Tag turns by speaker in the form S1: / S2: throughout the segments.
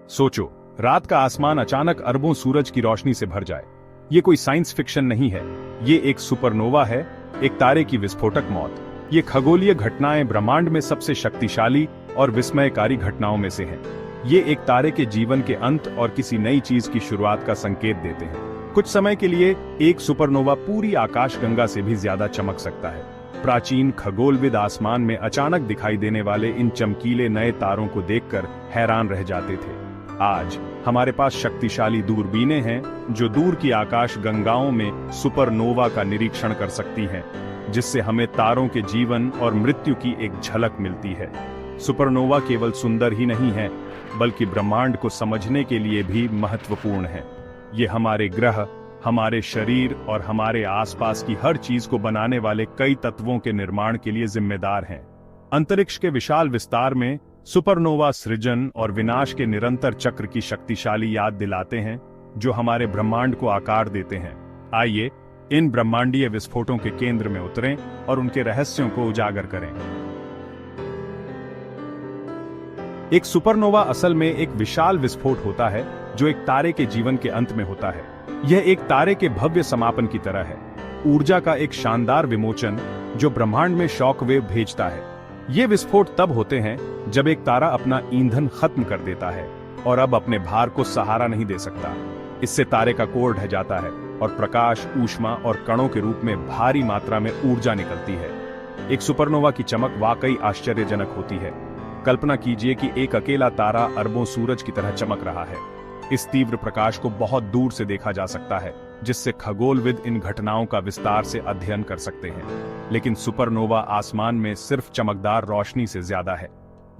S1: सोचो, रात का आसमान अचानक अरबों सूरज की रोशनी से भर जाए। ये कोई साइंस फिक्शन नहीं है, ये एक सुपरनोवा है, एक तारे की विस्फोटक मौत। ये खगोलीय घटनाएं ब्रह्मांड में सबसे शक्तिशाली और विस्मयकारी घटनाओं में से हैं। ये एक तारे के जीवन के अंत और किसी नई चीज की शुरुआत का संकेत देते हैं। कुछ समय के लिए एक सुपरनोवा पूरी आकाशगंगा से भी ज्यादा चमक सकता है। प्राचीन खगोलविद आसमान में अचानक दिखाई देने वाले इन चमकीले नए तारों को देखकर हैरान रह जाते थे। आज हमारे पास शक्तिशाली दूरबीनें हैं जो दूर की आकाश गंगाओं में सुपरनोवा का निरीक्षण कर सकती हैं, जिससे हमें तारों के जीवन और मृत्यु की एक झलक मिलती है। सुपरनोवा केवल सुंदर ही नहीं है, बल्कि ब्रह्मांड को समझने के लिए भी महत्वपूर्ण है। ये हमारे ग्रह, हमारे शरीर और हमारे आसपास की हर चीज को बनाने वाले कई तत्वों के निर्माण के लिए जिम्मेदार हैं। अंतरिक्ष के विशाल विस्तार में सुपरनोवा सृजन और विनाश के निरंतर चक्र की शक्तिशाली याद दिलाते हैं, जो हमारे ब्रह्मांड को आकार देते हैं। आइए इन ब्रह्मांडीय विस्फोटों के केंद्र में उतरें और उनके रहस्यों को उजागर करें। एक सुपरनोवा असल में एक विशाल विस्फोट होता है जो एक तारे के जीवन के अंत में होता है। यह एक तारे के भव्य समापन की तरह है, ऊर्जा का एक शानदार विमोचन जो ब्रह्मांड में शॉक वेव भेजता है। ये विस्फोट तब होते हैं जब एक तारा अपना ईंधन खत्म कर देता है और अब अपने भार को सहारा नहीं दे सकता। इससे तारे का कोर ढह जाता है और प्रकाश, ऊष्मा और कणों के रूप में भारी मात्रा में ऊर्जा निकलती है। एक सुपरनोवा की चमक वाकई आश्चर्यजनक होती है। कल्पना कीजिए कि एक अकेला तारा अरबों सूरज की तरह चमक रहा है। इस तीव्र प्रकाश को बहुत दूर से देखा जा सकता है, जिससे खगोलविद इन घटनाओं का विस्तार से अध्ययन कर सकते हैं। लेकिन सुपरनोवा आसमान में सिर्फ चमकदार रोशनी से ज्यादा है।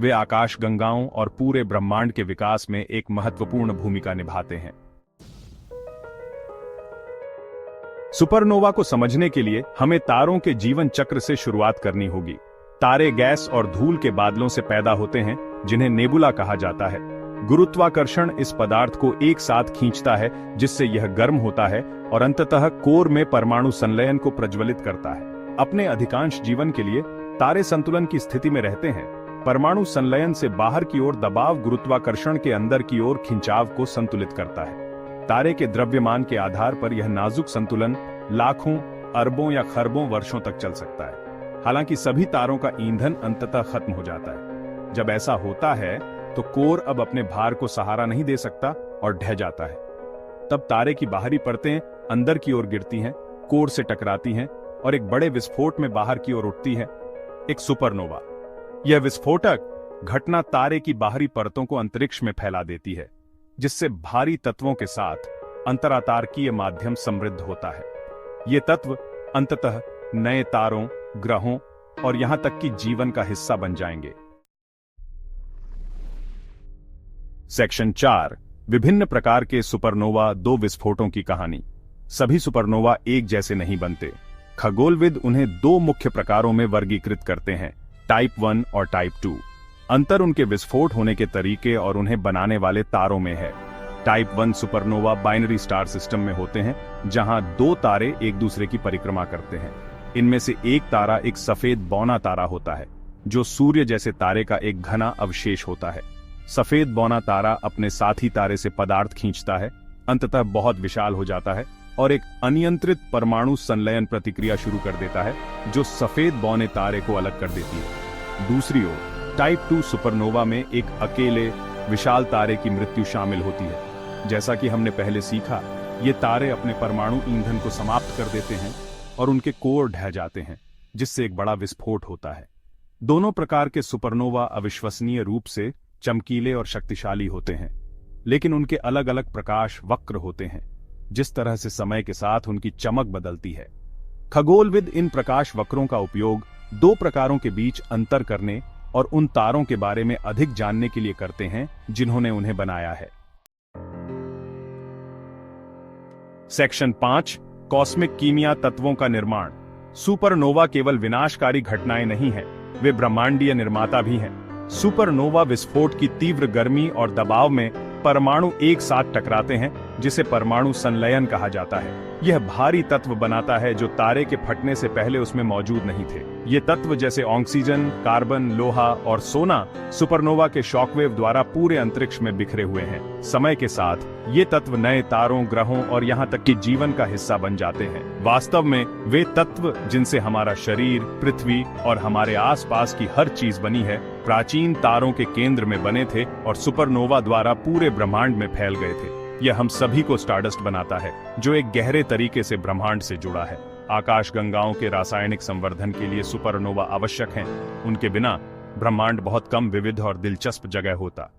S1: वे आकाशगंगाओं और पूरे ब्रह्मांड के विकास में एक महत्वपूर्ण भूमिका निभाते हैं। सुपरनोवा को समझने के लिए हमें तारों के जीवन चक्र से शुरुआत करनी होगी। तारे गैस और धूल के बादलों से पैदा होते हैं, जिन्हें नेबुला कहा जाता है। गुरुत्वाकर्षण इस पदार्थ को एक साथ खींचता है, जिससे यह गर्म होता है और अंततः कोर में परमाणु संलयन को प्रज्वलित करता है। अपने अधिकांश जीवन के लिए तारे संतुलन की स्थिति में रहते हैं। परमाणु संलयन से बाहर की ओर दबाव गुरुत्वाकर्षण के अंदर की ओर खिंचाव को संतुलित करता है। तारे के द्रव्यमान के आधार पर यह नाजुक संतुलन लाखों, अरबों या खरबों वर्षों तक चल सकता है। हालांकि सभी तारों का ईंधन अंततः खत्म हो जाता है। जब ऐसा होता है तो कोर अब अपने भार को सहारा नहीं दे सकता और ढह जाता है। तब तारे की बाहरी परतें अंदर की ओर गिरती हैं, कोर से टकराती हैं और एक बड़े विस्फोट में बाहर की ओर उठती है, एक सुपरनोवा। यह विस्फोटक घटना तारे की बाहरी परतों को अंतरिक्ष में फैला देती है, जिससे भारी तत्वों के साथ अंतरातारकीय माध्यम समृद्ध होता है। ये तत्व अंततः नए तारों, ग्रहों और यहां तक कि जीवन का हिस्सा बन जाएंगे। सेक्शन 4, विभिन्न प्रकार के सुपरनोवा, 2 विस्फोटों की कहानी। सभी सुपरनोवा एक जैसे नहीं बनते। खगोलविद उन्हें 2 मुख्य प्रकारों में वर्गीकृत करते हैं, टाइप 1 और टाइप 2। अंतर उनके विस्फोट होने के तरीके और उन्हें बनाने वाले तारों में है। Type 1 supernova binary star system में होते हैं, जहां 2 तारे एक दूसरे की परिक्रमा करते हैं। इनमें से एक तारा एक सफेद बौना तारा होता है, जो सूर्य जैसे तारे का एक घना अवशेष होता है। सफेद बौना तारा अपने साथी तारे से पदार्थ खींचता है, अंततः बहुत विशाल हो जाता है और एक अनियंत्रित परमाणु संलयन प्रतिक्रिया शुरू कर देता है, जो सफेद बौने तारे को अलग कर देती है। दूसरी ओर टाइप 2 सुपरनोवा में एक अकेले विशाल तारे की मृत्यु शामिल होती है। जैसा कि हमने पहले सीखा, ये तारे अपने परमाणु ईंधन को समाप्त कर देते हैं और उनके कोर ढह जाते हैं, जिससे एक बड़ा विस्फोट होता है। दोनों प्रकार के सुपरनोवा अविश्वसनीय रूप से चमकीले और शक्तिशाली होते हैं, लेकिन उनके अलग अलग प्रकाश वक्र होते हैं। जिस तरह से समय के साथ उनकी चमक बदलती है। खगोलविद इन प्रकाश वक्रों का उपयोग 2 प्रकारों के बीच अंतर करने और उन तारों के बारे में अधिक जानने के लिए करते हैं जिन्होंने उन्हें बनाया है। सेक्शन 5, कॉस्मिक कीमिया तत्वों का निर्माण। सुपरनोवा केवल विनाशकारी घटनाएं नहीं हैं, वे ब्रह्मांडीय निर्माता भी हैं। सुपरनोवा विस्फोट की तीव्र गर्मी और दबाव में परमाणु एक साथ टकराते हैं, जिसे परमाणु संलयन कहा जाता है। यह भारी तत्व बनाता है जो तारे के फटने से पहले उसमें मौजूद नहीं थे। ये तत्व जैसे ऑक्सीजन, कार्बन, लोहा और सोना सुपरनोवा के शॉकवेव द्वारा पूरे अंतरिक्ष में बिखरे हुए हैं। समय के साथ ये तत्व नए तारों, ग्रहों और यहाँ तक कि जीवन का हिस्सा बन जाते हैं। वास्तव में वे तत्व जिनसे हमारा शरीर, पृथ्वी और हमारे आसपास की हर चीज बनी है, प्राचीन तारों के केंद्र में बने थे और सुपरनोवा द्वारा पूरे ब्रह्मांड में फैल गए थे। यह हम सभी को स्टारडस्ट बनाता है, जो एक गहरे तरीके से ब्रह्मांड से जुड़ा है। आकाशगंगाओं के रासायनिक संवर्धन के लिए सुपरनोवा आवश्यक हैं। उनके बिना ब्रह्मांड बहुत कम विविध और दिलचस्प जगह होता।